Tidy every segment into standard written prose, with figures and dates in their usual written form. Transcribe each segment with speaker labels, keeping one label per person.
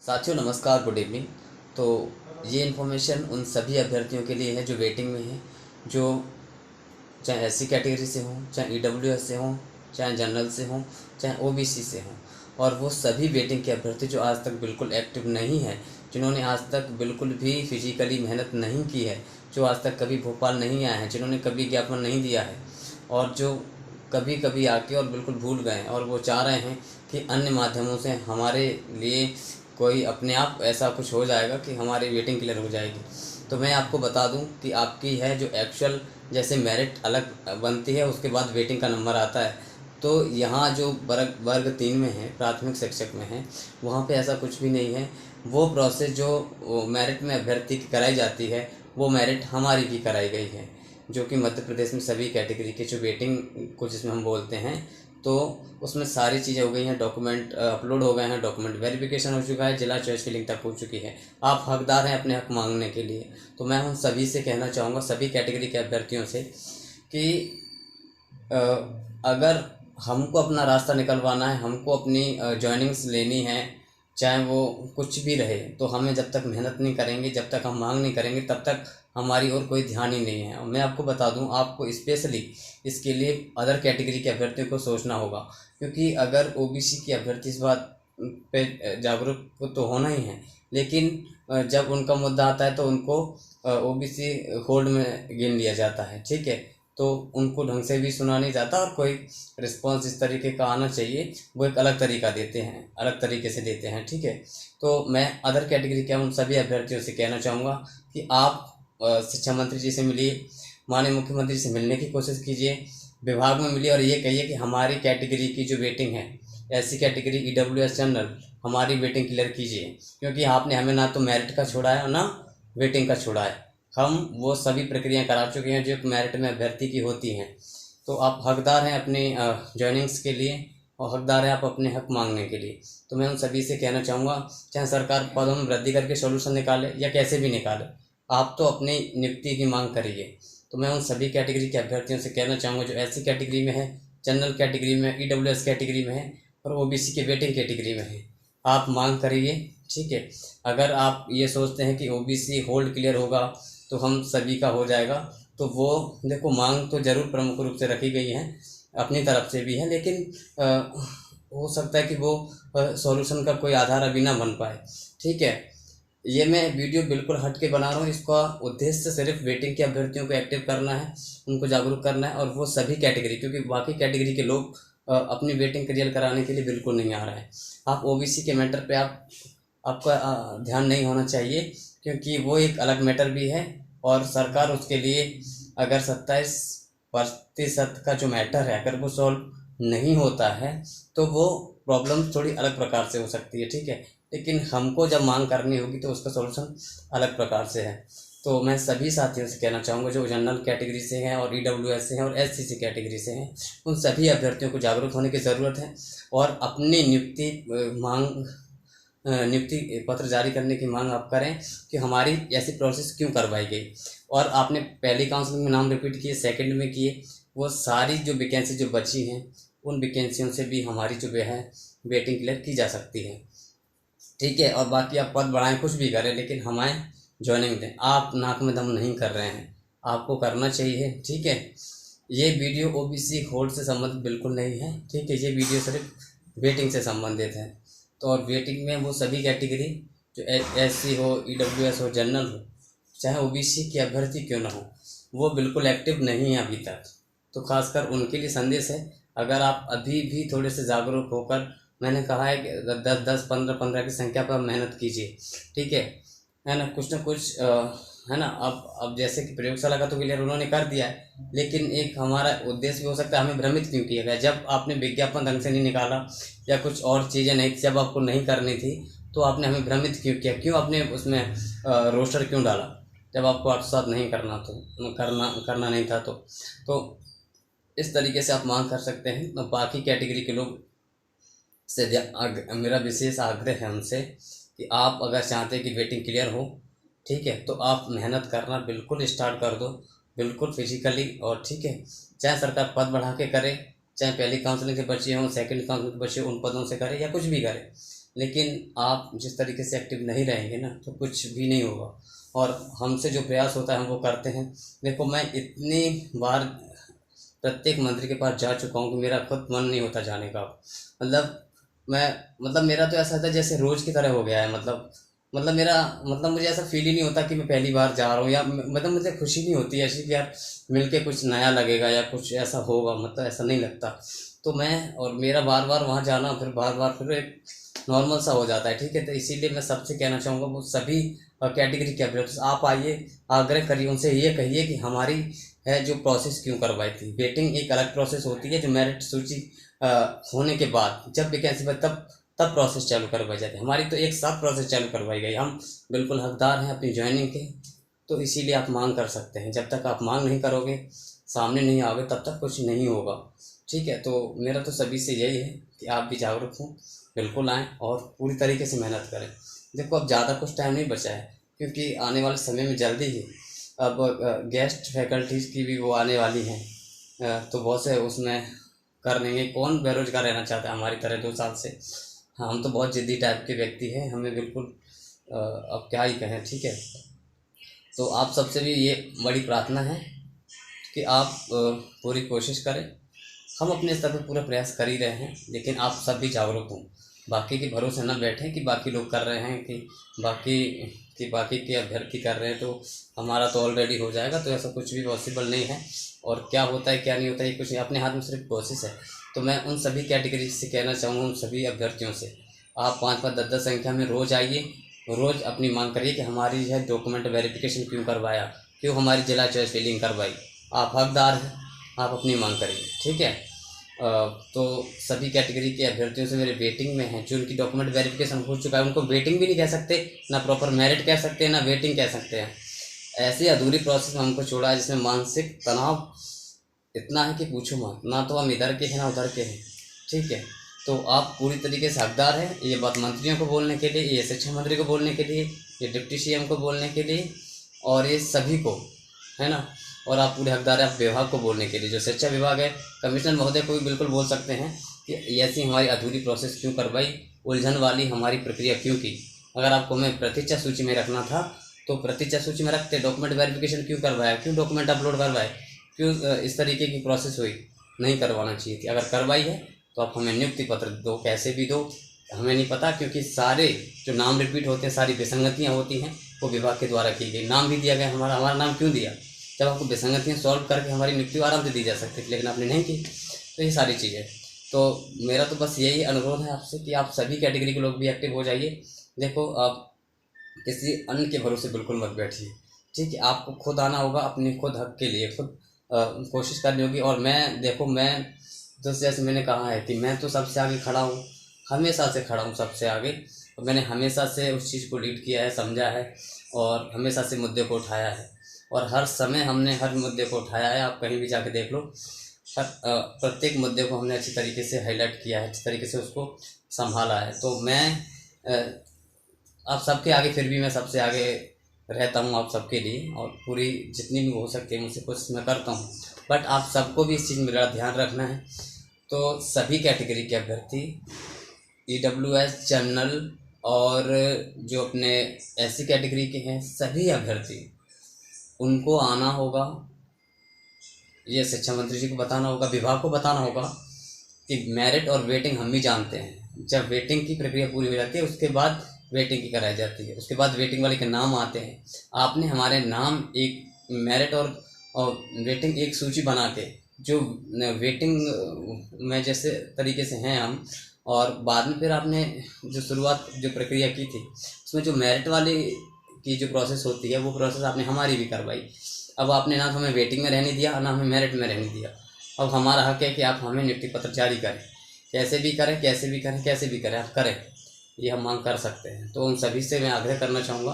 Speaker 1: साथियों नमस्कार, good evening. तो ये इन्फॉर्मेशन उन सभी अभ्यर्थियों के लिए है जो वेटिंग में हैं, जो चाहे एससी कैटेगरी से हों, चाहे ईडब्ल्यूएस से हों, चाहे जनरल से हों, चाहे ओबीसी से हों। और वो सभी वेटिंग के अभ्यर्थी जो आज तक बिल्कुल एक्टिव नहीं हैं, जिन्होंने आज तक बिल्कुल भी फिजिकली मेहनत नहीं की है, जो आज तक कभी भोपाल नहीं आए हैं, जिन्होंने कभी ज्ञापन नहीं दिया है, और जो कभी कभी आके और बिल्कुल भूल गए हैं और वो चाह रहे हैं कि अन्य माध्यमों से हमारे लिए कोई अपने आप ऐसा कुछ हो जाएगा कि हमारी वेटिंग क्लियर हो जाएगी। तो मैं आपको बता दूं कि आपकी है जो एक्चुअल जैसे मेरिट अलग बनती है, उसके बाद वेटिंग का नंबर आता है। तो यहाँ जो वर्ग 3 में है, प्राथमिक शिक्षक में है, वहाँ पे ऐसा कुछ भी नहीं है। वो प्रोसेस जो मेरिट में अभ्यर्थी की कराई जाती है, वो मेरिट हमारी भी कराई गई है, जो कि मध्य प्रदेश में सभी कैटेगरी के जो वेटिंग को जिसमें हम बोलते हैं, तो उसमें सारी चीज़ें हो गई हैं। डॉक्यूमेंट अपलोड हो गए हैं, डॉक्यूमेंट वेरिफिकेशन हो चुका है, जिला चॉइस फिलिंग तक हो चुकी है। आप हकदार हैं अपने हक मांगने के लिए। तो मैं उन सभी से कहना चाहूँगा, सभी कैटेगरी के अभ्यर्थियों से, कि अ, अगर हमको अपना रास्ता निकलवाना है, हमको अपनी जॉइनिंग्स लेनी है, चाहे वो कुछ भी रहे, तो हमें जब तक मेहनत नहीं करेंगे, जब तक हम मांग नहीं करेंगे, तब तक हमारी और कोई ध्यान ही नहीं है। और मैं आपको बता दूं, आपको स्पेशली इसके लिए अदर कैटेगरी के अभ्यर्थियों को सोचना होगा, क्योंकि अगर ओबीसी के अभ्यर्थी इस बात पे जागरूक तो होना ही है, लेकिन जब उनका मुद्दा आता है तो उनको ओबीसी होल्ड में गिन लिया जाता है। ठीक है, तो उनको ढंग से भी सुना नहीं जाता, और कोई रिस्पॉन्स इस तरीके का आना चाहिए, वो एक अलग तरीका देते हैं, अलग तरीके से देते हैं। ठीक है, तो मैं अदर कैटेगरी के उन सभी अभ्यर्थियों से कहना चाहूँगा कि आप शिक्षा मंत्री जी से मिलिए, माननीय मुख्यमंत्री से मिलने की कोशिश कीजिए, विभाग में मिलिए और ये कहिए कि हमारी कैटेगरी की जो वेटिंग है, एससी कैटेगरी, ईडब्ल्यूएस, जनरल, हमारी वेटिंग क्लियर कीजिए, क्योंकि आपने हमें ना तो मेरिट का छोड़ा है और ना वेटिंग का छोड़ा है। हम वो सभी प्रक्रियाएं करा चुके हैं जो एक मेरिट में अभ्यर्थी की होती हैं। तो आप हकदार हैं अपनी जॉइनिंग्स के लिए, और हकदार हैं आप अपने हक मांगने के लिए। तो मैं उन सभी से कहना चाहूँगा, चाहे सरकार पदों में वृद्धि करके सोल्यूशन निकाले या कैसे भी निकाले, आप तो अपनी नियुक्ति की मांग करिए। तो मैं उन सभी कैटेगरी के अभ्यर्थियों से कहना चाहूँगा जो एससी कैटेगरी में है, जनरल कैटेगरी में, ईडब्ल्यूएस कैटेगरी में है और ओबीसी के वेटिंग कैटेगरी में है, आप मांग करिए। ठीक है, अगर आप ये सोचते हैं कि ओबीसी होल्ड क्लियर होगा तो हम सभी का हो जाएगा, तो वो देखो, मांग तो ज़रूर प्रमुख रूप से रखी गई है, अपनी तरफ से भी है, लेकिन हो सकता है कि वो सॉल्यूशन का कोई आधार अभी ना बन पाए। ठीक है, ये मैं वीडियो बिल्कुल हट के बना रहा हूँ, इसका उद्देश्य सिर्फ वेटिंग के अभ्यर्थियों को एक्टिव करना है, उनको जागरूक करना है, और वो सभी कैटेगरी, क्योंकि बाकी कैटेगरी के लोग अपनी वेटिंग क्लियर कराने के लिए बिल्कुल नहीं आ रहे हैं। आप ओबीसी के मैटर पे आपका ध्यान नहीं होना चाहिए, क्योंकि वो एक अलग मैटर भी है, और सरकार उसके लिए अगर 27% का जो मैटर है, अगर वो सॉल्व नहीं होता है, तो वो प्रॉब्लम थोड़ी अलग प्रकार से हो सकती है। ठीक है, लेकिन हमको जब मांग करनी होगी तो उसका सॉल्यूशन अलग प्रकार से है। तो मैं सभी साथियों से कहना चाहूँगा जो जनरल कैटेगरी से हैं और ईडब्ल्यूएस से हैं और एससीसी कैटेगरी से हैं, उन सभी अभ्यर्थियों को जागरूक होने की ज़रूरत है, और अपनी नियुक्ति पत्र जारी करने की मांग आप करें कि हमारी ऐसी प्रोसेस क्यों करवाई गई। और आपने पहली काउंसलिंग में नाम रिपीट किए, सेकंड में किए, वो सारी जो वैकेंसी जो बची हैं, उन वैकेंसियों से भी हमारी जो है वेटिंग क्लियर की जा सकती है। ठीक है, और बाकी आप पद बढ़ाएं, कुछ भी करें, लेकिन हमें ज्वाइनिंग दें। आप नाक में दम नहीं कर रहे हैं, आपको करना चाहिए। ठीक है, ये वीडियो ओबीसी होल्ड से संबंधित बिल्कुल नहीं है। ठीक है, ये वीडियो सिर्फ वेटिंग से संबंधित है। तो और वेटिंग में वो सभी कैटेगरी, जो एससी हो, ईडब्ल्यूएस हो, जनरल हो, चाहे ओबीसी के अभ्यर्थी क्यों ना हो, वो बिल्कुल एक्टिव नहीं है अभी तक। तो खासकर उनके लिए संदेश है, अगर आप अभी भी थोड़े से जागरूक होकर, मैंने कहा है कि 10-10, 15-15 की संख्या पर मेहनत कीजिए। ठीक है ना, कुछ ना कुछ है ना। अब जैसे कि प्रयोगशाला का तो क्लियर उन्होंने कर दिया है, लेकिन एक हमारा उद्देश्य भी हो सकता है, हमें भ्रमित क्यों किया गया। जब आपने विज्ञापन ढंग से नहीं निकाला या कुछ और चीज़ें नहीं थी, जब आपको नहीं करनी थी, तो आपने हमें भ्रमित क्यों किया, क्यों आपने उसमें रोस्टर क्यों डाला, जब आपको आत्मसात नहीं करना, तो करना नहीं था। तो इस तरीके से आप मांग कर सकते हैं। तो बाकी कैटेगरी के लोग से मेरा विशेष आग्रह है उनसे कि आप अगर चाहते हैं कि वेटिंग क्लियर हो, ठीक है, तो आप मेहनत करना बिल्कुल स्टार्ट कर दो, बिल्कुल फिजिकली। और ठीक है, चाहे सरकार पद बढ़ा के करे, चाहे पहली काउंसलिंग के बच्चे हों, सेकंड काउंसलिंग के बच्चे उन पदों से करे, या कुछ भी करे, लेकिन आप जिस तरीके से एक्टिव नहीं रहेंगे ना तो कुछ भी नहीं होगा। और हमसे जो प्रयास होता है हम वो करते हैं। देखो मैं इतनी बार प्रत्येक मंत्री के पास जा चुका हूँ कि मेरा खुद मन नहीं होता जाने का। मतलब मैं मतलब मेरा तो ऐसा था जैसे रोज़ की तरह हो गया है। मतलब मेरा मतलब मुझे ऐसा फील ही नहीं होता कि मैं पहली बार जा रहा हूँ, या मतलब मुझे खुशी नहीं होती ऐसी कि यार मिलके कुछ नया लगेगा या कुछ ऐसा होगा, मतलब ऐसा नहीं लगता। तो मैं और मेरा बार बार वहाँ जाना फिर बार बार फिर एक नॉर्मल सा हो जाता है, ठीक है। तो इसीलिए मैं सबसे कहना चाहूँगा वो सभी कैटेगरी के अभ्यर्थी आप आइए, आग्रह करिए उनसे, ये कहिए कि हमारी है जो प्रोसेस क्यों करवाई थी। वेटिंग एक अलग प्रोसेस होती है, जो मेरिट सूची अ, होने के बाद जब वैकेंसी पर तब प्रोसेस चालू करवाई जाती है। हमारी तो एक साथ प्रोसेस चालू करवाई गई, हम बिल्कुल हकदार हैं अपनी ज्वाइनिंग के। तो इसीलिए आप मांग कर सकते हैं, जब तक आप मांग नहीं करोगे, सामने नहीं आओगे, तब तक कुछ नहीं होगा, ठीक है। तो मेरा तो सभी से यही है कि आप भी जागरूक हों, बिल्कुल आएँ और पूरी तरीके से मेहनत करें। देखो अब ज़्यादा कुछ टाइम नहीं बचा है, क्योंकि आने वाले समय में जल्दी ही अब गेस्ट फैकल्टीज़ की भी वो आने वाली हैं। तो बहुत से उसमें कर लेंगे। कौन बेरोजगार रहना चाहता है हमारी तरह 2 साल से। हाँ, हम तो बहुत ज़िद्दी टाइप के व्यक्ति हैं, हमें बिल्कुल अब क्या ही कहें, ठीक है। तो आप सबसे भी ये बड़ी प्रार्थना है कि आप पूरी कोशिश करें। हम अपने स्तर पर पूरा प्रयास कर ही रहे हैं, लेकिन आप सब भी जागरूक हों। बाकी के भरोसे न बैठें कि बाकी लोग कर रहे हैं, बाकी बाकी के अभ्यर्थी कर रहे हैं तो हमारा तो ऑलरेडी हो जाएगा। तो ऐसा कुछ भी पॉसिबल नहीं है। और क्या होता है क्या नहीं होता है ये कुछ नहीं, अपने हाथ में सिर्फ कोशिश है। तो मैं उन सभी कैटेगरी से कहना चाहूँगा, उन सभी अभ्यर्थियों से, आप 5-5, 10-10 संख्या में रोज़ आइए, रोज़ अपनी मांग करिए कि हमारी जो है डॉक्यूमेंट वेरिफिकेशन क्यों करवाया, क्यों हमारी जिला चॉइस फिलिंग करवाई। आप हकदार हैं, आप अपनी मांग करिए, ठीक है। तो सभी कैटेगरी के अभ्यर्थियों से मेरे वेटिंग में हैं, जो उनकी डॉक्यूमेंट वेरिफिकेशन हो चुका है, उनको वेटिंग भी नहीं कह सकते, ना प्रॉपर मेरिट कह सकते हैं, ना वेटिंग कह सकते हैं। ऐसी अधूरी प्रोसेस में हमको छोड़ा है जिसमें मानसिक तनाव इतना है कि पूछो मत। ना तो हम इधर के हैं ना उधर के हैं, ठीक है। तो आप पूरी तरीके से हकदार हैं। ये बात मंत्रियों को बोलने के लिए, ये शिक्षा मंत्री को बोलने के लिए, ये डिप्टी सीएम को बोलने के लिए, और ये सभी को, है ना। और आप पूरे हकदार हैं आप विभाग को बोलने के लिए, जो शिक्षा विभाग है, कमिश्नर महोदय को भी बिल्कुल बोल सकते हैं कि ऐसी हमारी अधूरी प्रोसेस क्यों करवाई, उलझन वाली हमारी प्रक्रिया क्यों की। अगर आपको हमें प्रतीक्षा सूची में रखना था तो प्रतीक्षा सूची में रखते, डॉक्यूमेंट वेरिफिकेशन क्यों करवाया, क्यों डॉक्यूमेंट अपलोड करवाए, क्यों इस तरीके की प्रोसेस हुई। नहीं करवाना चाहिए थी। अगर करवाई है तो आप हमें नियुक्ति पत्र दो, कैसे भी दो, हमें नहीं पता, क्योंकि सारे जो नाम रिपीट होते हैं, सारी विसंगतियाँ होती हैं, वो विभाग के द्वारा की गई। नाम भी दिया गया हमारा नाम क्यों दिया, जब आपको विसंगतियाँ सॉल्व करके हमारी नियुक्ति आराम से दी जा सकती थी, लेकिन आपने नहीं की। तो ये सारी चीज़ें, तो मेरा तो बस यही अनुरोध है आपसे कि आप सभी कैटेगरी के लोग भी एक्टिव हो जाइए। देखो आप किसी अन्य के भरोसे बिल्कुल मत बैठिए, ठीक है। आपको खुद आना होगा, अपने खुद हक के लिए खुद कोशिश करनी होगी। और मैं देखो, मैं तो जैसे मैंने कहा है कि मैं तो सबसे आगे खड़ा हूँ, हमेशा से खड़ा हूँ सबसे आगे। और मैंने हमेशा से उस चीज़ को लीड किया है, समझा है, और हमेशा से मुद्दे को उठाया है। और हर समय हमने हर मुद्दे को उठाया है, आप कहीं भी जाके देख लो। प्रत्येक मुद्दे को हमने अच्छी तरीके से हाईलाइट किया है, अच्छी तरीके से उसको संभाला है। तो मैं आप सबके आगे, फिर भी मैं सबसे आगे रहता हूँ आप सबके लिए, और पूरी जितनी भी हो सकती है मुझसे कोशिश मैं करता हूँ। बट आप सबको भी इस चीज़ में मेरा ध्यान रखना है। तो सभी कैटेगरी के अभ्यर्थी, EWS, जनरल, और जो अपने SC कैटेगरी के हैं, सभी अभ्यर्थी, उनको आना होगा। ये शिक्षा मंत्री जी को बताना होगा, विभाग को बताना होगा कि मेरिट और वेटिंग हम भी जानते हैं। जब वेटिंग की प्रक्रिया पूरी हो जाती है उसके बाद वेटिंग की कराई जाती है, उसके बाद वेटिंग वाले के नाम आते हैं। आपने हमारे नाम एक मेरिट और वेटिंग एक सूची बना के, जो वेटिंग में जैसे तरीके से हैं हम, और बाद में फिर आपने जो शुरुआत जो प्रक्रिया की थी उसमें जो मेरिट वाली की जो प्रोसेस होती है वो प्रोसेस आपने हमारी भी करवाई। अब आपने ना तो हमें वेटिंग में रहने दिया, ना हमें मेरिट में रहने दिया। अब हमारा हक है कि आप हमें नियुक्ति पत्र जारी करें, कैसे भी करें, कैसे भी करें, कैसे भी करें, आप करें, ये हम मांग कर सकते हैं। तो उन सभी से मैं आग्रह करना चाहूँगा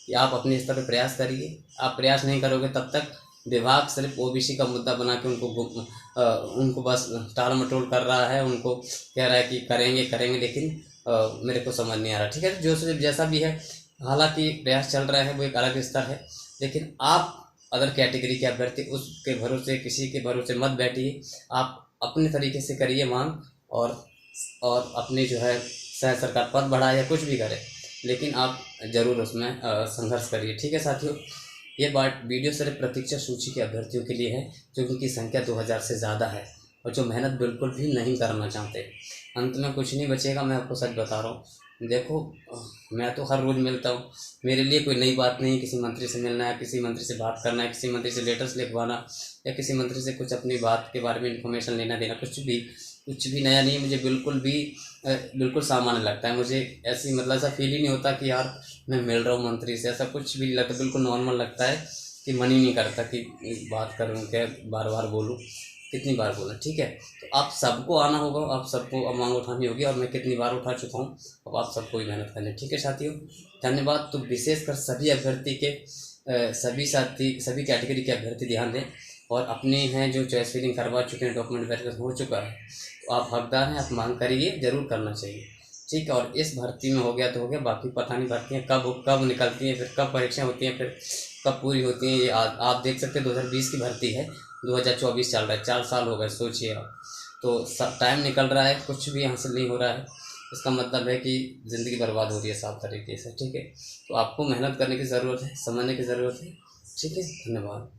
Speaker 1: कि आप अपने स्तर पर प्रयास करिए। आप प्रयास नहीं करोगे तब तक विभाग सिर्फ OBC का मुद्दा बना के उनको बस टाल मटोल कर रहा है, उनको कह रहा है कि करेंगे करेंगे, लेकिन मेरे को समझ नहीं आ रहा, ठीक है। जो सिर्फ जैसा भी है, हालांकि प्रयास चल रहा है वो एक अलग स्तर है, लेकिन आप अदर कैटेगरी के अभ्यर्थी उसके भरोसे, किसी के भरोसे मत बैठिए। आप अपने तरीके से करिए मांग, और अपनी जो है चाहे सरकार पद बढ़ाए या कुछ भी करे, लेकिन आप ज़रूर उसमें संघर्ष करिए। ठीक है साथियों, ये बात वीडियो सिर्फ प्रतीक्षा सूची के अभ्यर्थियों के लिए है जो उनकी संख्या 2000 से ज़्यादा है और जो मेहनत बिल्कुल भी नहीं करना चाहते। अंत में कुछ नहीं बचेगा, मैं आपको सच बता रहा हूँ। देखो, मैं तो हर रोज़ मिलता हूँ, मेरे लिए कोई नई बात नहीं। किसी मंत्री से मिलना है, किसी मंत्री से बात करना है, किसी मंत्री से लेटर्स लिखवाना या किसी मंत्री से कुछ अपनी बात के बारे में इन्फॉर्मेशन लेना देना, कुछ भी नया नहीं। मुझे बिल्कुल सामान्य लगता है। मुझे ऐसी मतलब ऐसा फील ही नहीं होता कि यार मैं मिल रहा हूँ मंत्री से, ऐसा कुछ भी नहीं लगता। बिल्कुल नॉर्मल लगता है कि मन ही नहीं करता कि बात करूँ, क्या बार बार बोलूँ, कितनी बार बोला। ठीक है, तो आप सबको आना होगा, आप सबको अब मांग उठानी होगी और मैं कितनी बार उठा चुका हूँ। अब आप सबको ही मेहनत करनी है। ठीक है साथियों, धन्यवाद। तो विशेषकर सभी अभ्यर्थी के सभी कैटेगरी के अभ्यर्थी ध्यान दें और अपने हैं जो चॉइस फिलिंग करवा चुके हैं, डॉक्यूमेंट वेरिफिकेशन हो चुका है, तो आप हकदार हैं, आप मांग करिए, ज़रूर करना चाहिए। ठीक है, और इस भर्ती में हो गया तो हो गया, बाकी पता नहीं भर्तियाँ कब निकलती हैं, फिर कब परीक्षाएँ होती हैं, फिर कब पूरी होती हैं। ये आप देख सकते हैं 2020 की भर्ती है, 2024 चल रहा है, 4 साल हो गए, सोचिए आप। तो टाइम निकल रहा है, कुछ भी हासिल नहीं हो रहा है। इसका मतलब है कि ज़िंदगी बर्बाद हो रही है साफ तरीके से। ठीक है, तो आपको मेहनत करने की ज़रूरत है, समझने की ज़रूरत है। ठीक है, धन्यवाद।